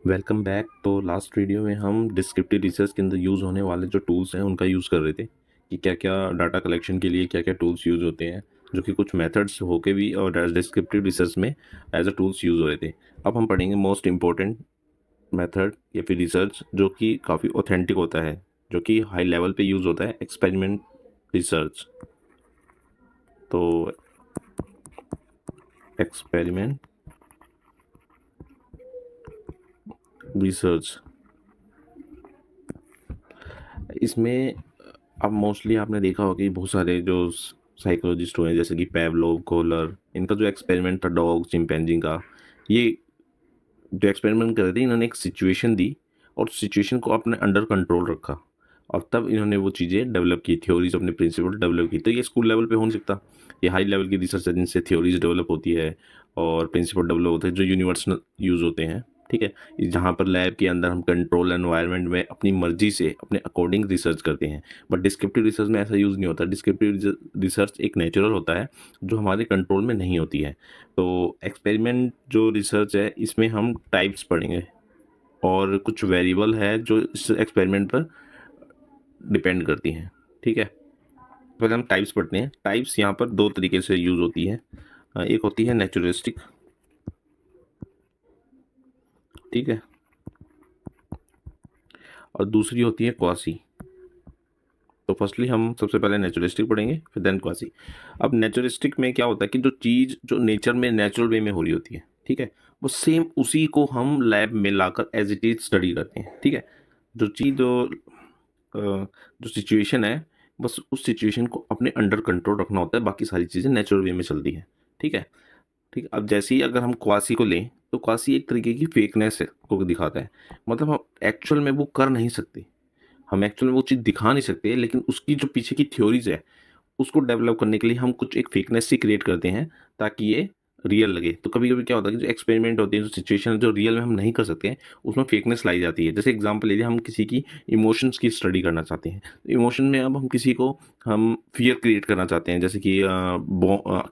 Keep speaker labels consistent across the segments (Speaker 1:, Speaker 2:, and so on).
Speaker 1: Welcome back. तो last video में हम डिस्क्रिप्टिव रिसर्च के अंदर यूज़ होने वाले जो टूल्स हैं उनका यूज़ कर रहे थे कि क्या क्या डाटा कलेक्शन के लिए क्या क्या टूल्स यूज़ होते हैं, जो कि कुछ मेथड्स होके भी और डिस्क्रिप्टिव रिसर्च में एज अ टूल्स यूज़ हो रहे थे। अब हम पढ़ेंगे मोस्ट इम्पोर्टेंट मेथड या फिर रिसर्च जो कि काफ़ी ऑथेंटिक होता है, जो कि हाई लेवल पे यूज़ होता है, एक्सपेरिमेंट रिसर्च। तो एक्सपेरिमेंट रिसर्च इसमें अब मोस्टली आपने देखा होगा कि बहुत सारे जो साइकोलॉजिस्ट हुए जैसे कि पेवलोव, कोहलर, इनका जो एक्सपेरिमेंट था डॉग चिंपैंजी का, ये जो एक्सपेरिमेंट कर रहे थे इन्होंने एक सिचुएशन दी और सिचुएशन को अपने अंडर कंट्रोल रखा और तब इन्होंने वो चीज़ें डेवलप की, थ्योरीज अपने प्रिंसिपल डेवलप की। तो ये स्कूल लेवल पे हो नहीं सकता, ये हाई लेवल की रिसर्च है जिनसे थ्योरीज डेवलप होती है और प्रिंसिपल डेवलप होते हैं जो यूनिवर्सल यूज़ होते हैं। ठीक है, जहाँ पर लैब के अंदर हम कंट्रोल एनवायरनमेंट में अपनी मर्जी से अपने अकॉर्डिंग रिसर्च करते हैं। बट डिस्क्रिप्टिव रिसर्च में ऐसा यूज़ नहीं होता। डिस्क्रिप्टिव रिसर्च एक नेचुरल होता है जो हमारे कंट्रोल में नहीं होती है। तो एक्सपेरिमेंट जो रिसर्च है इसमें हम टाइप्स पढ़ेंगे और कुछ वेरिएबल है जो इस एक्सपेरिमेंट पर डिपेंड करती हैं। ठीक है, पहले हम टाइप्स पढ़ते हैं। टाइप्स यहाँ पर दो तरीके से यूज़ होती है। एक होती है नेचुरलिस्टिक, ठीक है, और दूसरी होती है क्वासी। तो फर्स्टली हम सबसे पहले नेचुरलिस्टिक पढ़ेंगे, फिर देन क्वासी। अब नेचुरलिस्टिक में क्या होता है कि जो चीज़ जो नेचर में नेचुरल वे में हो रही होती है, ठीक है, वो सेम उसी को हम लैब में लाकर एज इट इज स्टडी करते हैं। ठीक है, जो चीज़ जो सिचुएशन है, बस उस सिचुएशन को अपने अंडर कंट्रोल रखना होता है, बाकी सारी चीज़ें नेचुरल वे में चलती हैं। ठीक है, ठीक है। अब जैसे ही अगर हम क्वासी को लें तो क्वासी एक तरीके की फेकनेस है को दिखाता है, मतलब हम एक्चुअल में वो कर नहीं सकते, हम एक्चुअल में वो चीज़ दिखा नहीं सकते, लेकिन उसकी जो पीछे की थ्योरीज है उसको डेवलप करने के लिए हम कुछ एक फेकनेस सी क्रिएट करते हैं ताकि ये रियल लगे। तो कभी कभी क्या होता है कि जो एक्सपेरिमेंट होती है, जो सिचुएशन जो रियल में हम नहीं कर सकते हैं, उसमें फेकनेस लाई जाती है। जैसे एग्जांपल ले लिया, हम किसी की इमोशंस की स्टडी करना चाहते हैं, इमोशन में अब हम किसी को हम फियर क्रिएट करना चाहते हैं, जैसे कि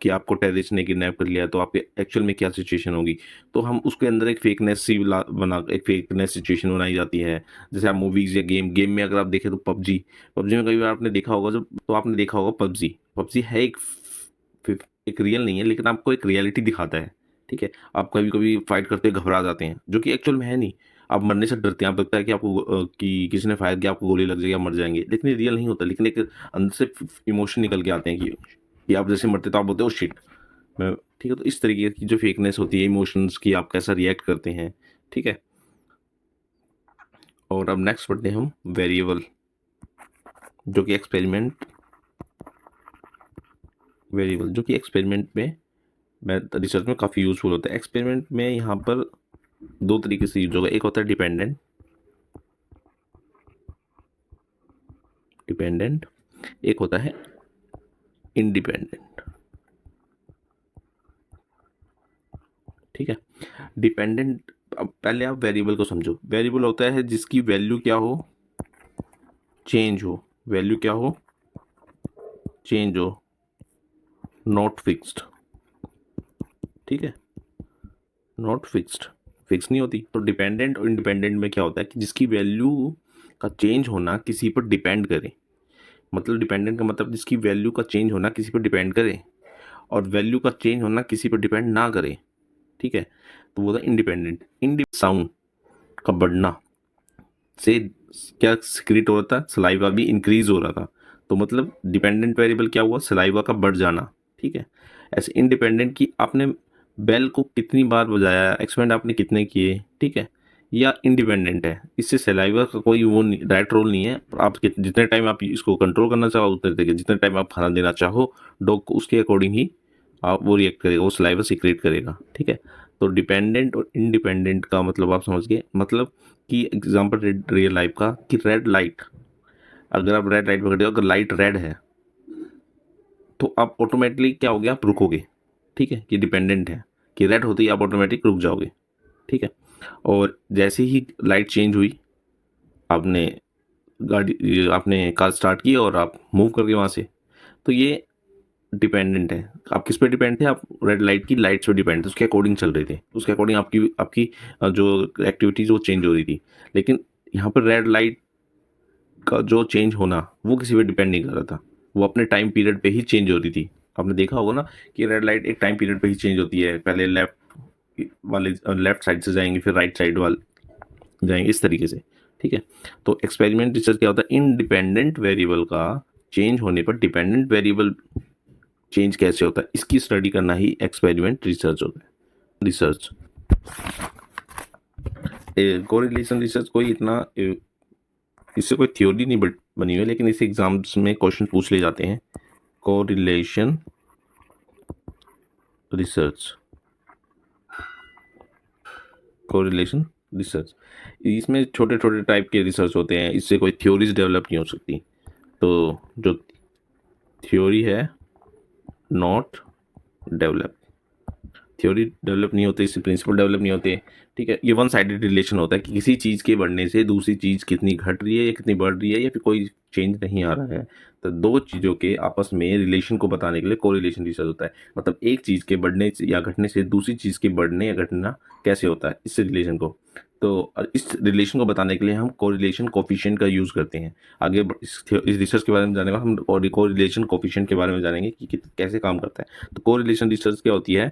Speaker 1: कि आपको टेररिस्ट ने किडनैप कर लिया तो आपके एक्चुअल में क्या सिचुएशन होगी। तो हम उसके अंदर एक फेकनेस सी बना एक फेकनेस सिचुएशन बनाई जाती है। जैसे आप मूवीज़ या गेम में अगर आप देखें तो पबजी, पबजी में कई बार आपने देखा होगा, जब तो आपने देखा होगा पबजी, पबजी है एक रियल नहीं है, लेकिन आपको एक रियलिटी दिखाता है। ठीक है, आप कभी कभी फाइट करते हुए घबरा जाते हैं, जो कि एक्चुअल में है नहीं। आप मरने से डरते हैं, आप लगता है कि आपको कि किसी ने फायर किया, आपको गोली लग जाएगी, आप मर जाएंगे, लेकिन ये रियल नहीं होता। लेकिन एक अंदर से इमोशन निकल के आते हैं कि आप जैसे मरते तो आप बोलते हो शिट मैं। ठीक है, तो इस तरीके की जो फेकनेस होती है इमोशंस की, आप कैसा रिएक्ट करते हैं। ठीक है, और अब नेक्स्ट पढ़ते हैं हम वेरिएबल, जो कि एक्सपेरिमेंट वेरिएबल जो कि एक्सपेरिमेंट में मैं रिसर्च में काफ़ी यूज़फुल होता है। एक्सपेरिमेंट में यहाँ पर दो तरीके से यूज होगा, एक होता है डिपेंडेंट, डिपेंडेंट, एक होता है इंडिपेंडेंट। ठीक है, डिपेंडेंट, अब पहले आप वेरिएबल को समझो। वेरिएबल होता है जिसकी वैल्यू क्या हो, चेंज हो, वैल्यू क्या हो, चेंज हो, नॉट फिक्स्ड। ठीक है, नॉट फिक्स्ड, फिक्स नहीं होती। तो डिपेंडेंट और इंडिपेंडेंट में क्या होता है कि जिसकी वैल्यू का चेंज होना किसी पर डिपेंड करे, मतलब डिपेंडेंट का मतलब जिसकी वैल्यू का चेंज होना किसी पर डिपेंड करे और वैल्यू का चेंज होना किसी पर डिपेंड ना करे। ठीक है, तो वो था इंडिपेंडेंट। साउंड का बढ़ना से क्या सिक्रेट हो रहा था, सलाइवा भी इंक्रीज हो रहा था। तो मतलब डिपेंडेंट वेरिएबल क्या हुआ, सलाइवा का बढ़ जाना। ठीक है, ऐसे इंडिपेंडेंट की आपने बेल को कितनी बार बजाया, एक्सपेरिमेंट आपने कितने किए। ठीक है, या इंडिपेंडेंट है, इससे सलाइवा का कोई वो नहीं, डायरेक्ट रोल नहीं है। आप जितने टाइम आप इसको कंट्रोल करना चाहो उतने देर, जितने टाइम आप खाना देना चाहो डॉग को, उसके अकॉर्डिंग ही आप वो रिएक्ट करेगा, वो सलाइवा सीक्रेट करेगा। ठीक है, तो डिपेंडेंट और इंडिपेंडेंट का मतलब आप समझ गए। मतलब कि एग्जांपल रियल लाइफ का कि रेड लाइट, अगर आप रेड लाइट पकड़े हो, अगर लाइट रेड है तो आप ऑटोमेटिकली क्या हो गया, आप रुकोगे। ठीक है, कि डिपेंडेंट है कि रेड होते ही आप ऑटोमेटिक रुक जाओगे। ठीक है, और जैसे ही लाइट चेंज हुई, आपने आपने कार स्टार्ट की और आप मूव कर गए वहाँ से। तो ये डिपेंडेंट है। आप किस पे डिपेंड थे? आप रेड लाइट की लाइट्स पे डिपेंड थे, उसके अकॉर्डिंग चल रहे थे, उसके अकॉर्डिंग आपकी आपकी जो एक्टिविटीज़ वो चेंज हो रही थी। लेकिन यहाँ पर रेड लाइट का जो चेंज होना वो किसी पे डिपेंड नहीं कर रहा था, वो अपने टाइम पीरियड पे ही चेंज हो रही थी। आपने देखा होगा ना कि रेड लाइट एक टाइम पीरियड पे ही चेंज होती है, पहले लेफ्ट साइड से जाएंगे, फिर राइट साइड वाले जाएंगे, इस तरीके से। ठीक है, तो एक्सपेरिमेंट रिसर्च क्या होता है? इंडिपेंडेंट वेरिएबल का चेंज होने पर डिपेंडेंट वेरिएबल चेंज कैसे होता है, इसकी स्टडी करना ही एक्सपेरिमेंट रिसर्च होता है। रिसर्च कोरिलेशन रिसर्च कोई इतना इससे कोई थ्योरी नहीं बनी हुई है, लेकिन इस एग्जाम्स में क्वेश्चन पूछ ले जाते हैं। कोरिलेशन रिसर्च, कोरिलेशन रिसर्च, इसमें छोटे छोटे टाइप के रिसर्च होते हैं, इससे कोई थ्योरीज डेवलप नहीं हो सकती। तो जो थ्योरी है नॉट डेवलप, थ्योरी डेवलप नहीं होती, इससे प्रिंसिपल डेवलप नहीं होते। ठीक है, ये वन साइडेड रिलेशन होता है कि किसी चीज़ के बढ़ने से दूसरी चीज़ कितनी घट रही है या कितनी बढ़ रही है, या फिर कोई चेंज नहीं आ रहा है। तो दो चीज़ों के आपस में रिलेशन को बताने के लिए कोरिलेशन रिसर्च होता है। मतलब एक चीज़ के बढ़ने या घटने से दूसरी चीज़ के बढ़ने या घटना कैसे होता है, इस रिलेशन को। तो इस रिलेशन को बताने के लिए हम कोरिलेशन कोफिशिएंट का यूज़ करते हैं। आगे इस रिसर्च के बारे में जाने का हम कोरिलेशन कोफिशिएंट के बारे में जानेंगे कि कैसे काम करता है। तो कोरिलेशन रिसर्च क्या होती है?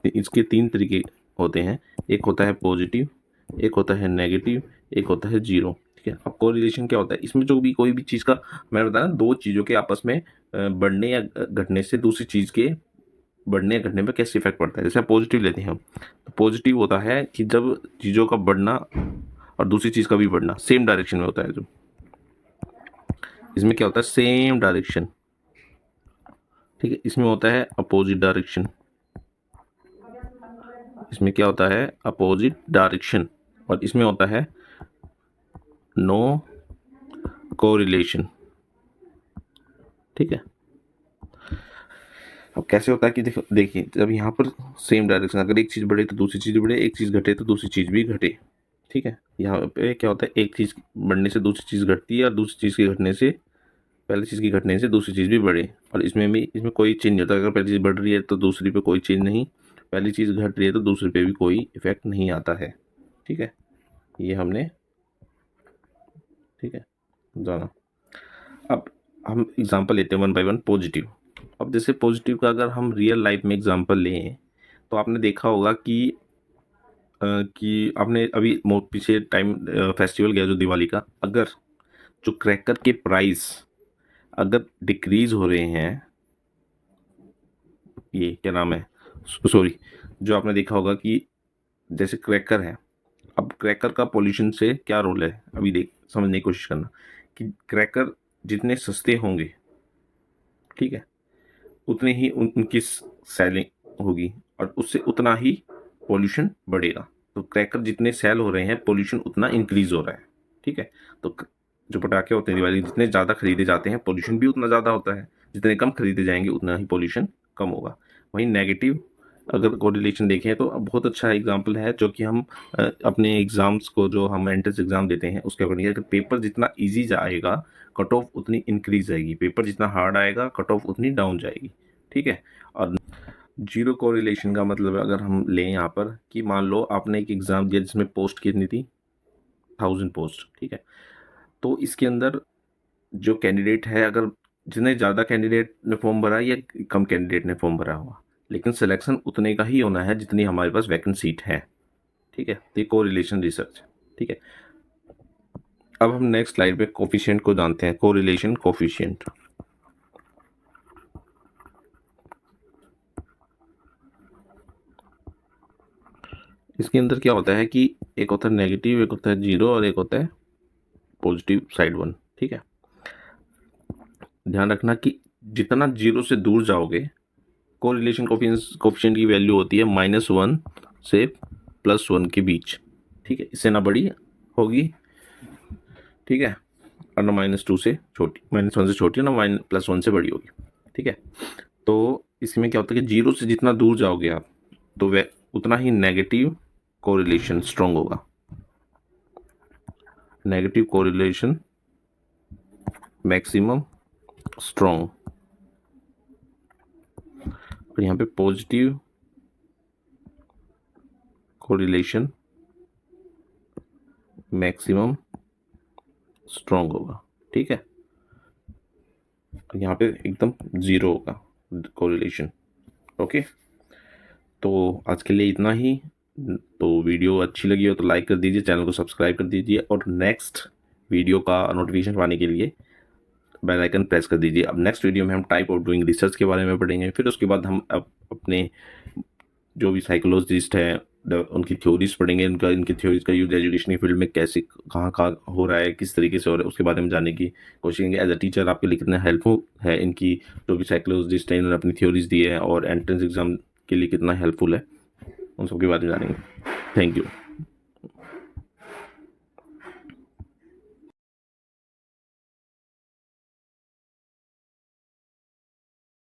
Speaker 1: इसके तीन तरीके होते हैं। एक होता है पॉजिटिव, एक होता है नेगेटिव, एक होता है जीरो। ठीक है, अब कोरिलेशन क्या होता है? इसमें जो भी कोई भी चीज़ का, मैंने बताया ना, दो चीज़ों के आपस में बढ़ने या घटने से दूसरी चीज़ के बढ़ने या घटने पर कैसे इफेक्ट पड़ता है। जैसे पॉजिटिव लेते हैं हम, तो पॉजिटिव होता है कि जब चीज़ों का बढ़ना और दूसरी चीज़ का भी बढ़ना सेम डायरेक्शन में होता है। जो इसमें क्या होता है? Same direction. ठीक है, इसमें होता है अपोजिट डायरेक्शन। इसमें क्या होता है? Opposite direction. और इसमें होता है नो कोरिलेशन। ठीक है, अब कैसे होता है कि देखो, देखिए, जब यहाँ पर सेम डायरेक्शन, अगर एक चीज़ बढ़े तो दूसरी चीज़ बढ़े, एक चीज़ घटे तो दूसरी चीज़ भी घटे। ठीक है, यहाँ पे क्या होता है? एक चीज़ बढ़ने से दूसरी चीज़ घटती है, और दूसरी चीज़ के घटने से पहली चीज़ की घटने से दूसरी चीज़ भी बढ़े। और इसमें भी, इसमें कोई चेंज नहीं होता। अगर पहली चीज़ बढ़ रही है तो दूसरी पे कोई चेंज नहीं, पहली चीज़ घट रही है तो दूसरी पे भी कोई इफेक्ट नहीं आता है। ठीक है, ये हमने, ठीक है, जाना। अब हम एग्जांपल लेते हैं वन बाय वन। पॉजिटिव, अब जैसे पॉजिटिव का अगर हम रियल लाइफ में एग्जांपल लें, तो आपने देखा होगा कि आपने अभी पीछे टाइम फेस्टिवल गया जो दिवाली का, अगर जो क्रैकर के प्राइस अगर डिक्रीज हो रहे हैं, ये क्या नाम है, सॉरी, जो आपने देखा होगा कि जैसे क्रैकर है, अब क्रैकर का पॉल्यूशन से क्या रोल है, अभी देख समझने की कोशिश करना कि क्रैकर जितने सस्ते होंगे, ठीक है, उतने ही उनकी सेलिंग होगी, और उससे उतना ही पॉल्यूशन बढ़ेगा। तो क्रैकर जितने सेल हो रहे हैं, पॉल्यूशन उतना इंक्रीज हो रहा है। ठीक है, तो जो पटाखे होते हैं दिवाली, जितने ज़्यादा खरीदे जाते हैं, पॉल्यूशन भी उतना ज़्यादा होता है। जितने कम खरीदे जाएंगे उतना ही पॉल्यूशन कम होगा। वहीं नेगेटिव अगर कोरिलेशन देखें तो अब बहुत अच्छा एग्जाम्पल है, जो कि हम अपने एग्ज़ाम्स को, जो हम एंट्रेंस एग्ज़ाम देते हैं उसके अकॉर्डिंग, अगर पेपर जितना ईजी जाएगा कट ऑफ उतनी इंक्रीज जाएगी, पेपर जितना हार्ड आएगा कट ऑफ उतनी डाउन जाएगी। ठीक है, और जीरो कोरिलेशन का मतलब है, अगर हम लें यहाँ पर कि मान लो आपने एक एग्ज़ाम दिया जिसमें पोस्ट कितनी थी, 1000 पोस्ट। ठीक है, तो इसके अंदर जो कैंडिडेट है, अगर जितने ज़्यादा कैंडिडेट ने फॉर्म भरा या कम कैंडिडेट ने फॉर्म भरा हुआ, लेकिन सिलेक्शन उतने का ही होना है जितनी हमारे पास वैकेंट सीट है। ठीक है, तो ये कोरिलेशन रिसर्च। ठीक है, अब हम नेक्स्ट स्लाइड पे कोफिशिएंट को जानते हैं, कोरिलेशन कोफिशिएंट। इसके अंदर क्या होता है कि एक होता है नेगेटिव, एक होता है जीरो, और एक होता है पॉजिटिव साइड वन। ठीक है, ध्यान रखना कि जितना जीरो से दूर जाओगे, कोरिलेशन कोफिशिएंट की वैल्यू होती है -1 से +1 के बीच। ठीक है, इससे ना बड़ी होगी, ठीक है, और ना -2 से छोटी, -1 से छोटी, ना +1 से बड़ी होगी। ठीक है, तो इसमें क्या होता है कि जीरो से जितना दूर जाओगे आप, तो वह उतना ही नेगेटिव कोरिलेशन स्ट्रॉन्ग होगा। Negative correlation maximum strong. और यहाँ पे पॉजिटिव कोरिलेशन मैक्सिमम स्ट्रॉन्ग होगा, ठीक है। यहाँ पे एकदम जीरो होगा कोरिलेशन। ओके, तो आज के लिए इतना ही। तो वीडियो अच्छी लगी हो तो लाइक कर दीजिए, चैनल को सब्सक्राइब कर दीजिए, और नेक्स्ट वीडियो का नोटिफिकेशन पाने के लिए बेल आइकन प्रेस कर दीजिए। अब नेक्स्ट वीडियो में हम टाइप ऑफ डूइंग रिसर्च के बारे में पढ़ेंगे, फिर उसके बाद हम अपने जो भी साइकोलॉजिस्ट हैं उनकी थ्योरीज पढ़ेंगे, इनकी थ्योरीज का यूज एजुकेशन की फील्ड में कैसे कहाँ हो रहा है, किस तरीके से हो रहा है, उसके बारे में जानने की कोशिश करेंगे। एज अ टीचर आपके लिए कितना हेल्पफुल है इनकी जो भी साइकोलॉजिस्ट हैं इन्होंने अपनी थ्योरीज दी है, और एंट्रेंस एग्जाम के लिए कितना हेल्पफुल है, उन सब के बारे में जानेंगे। Thank you.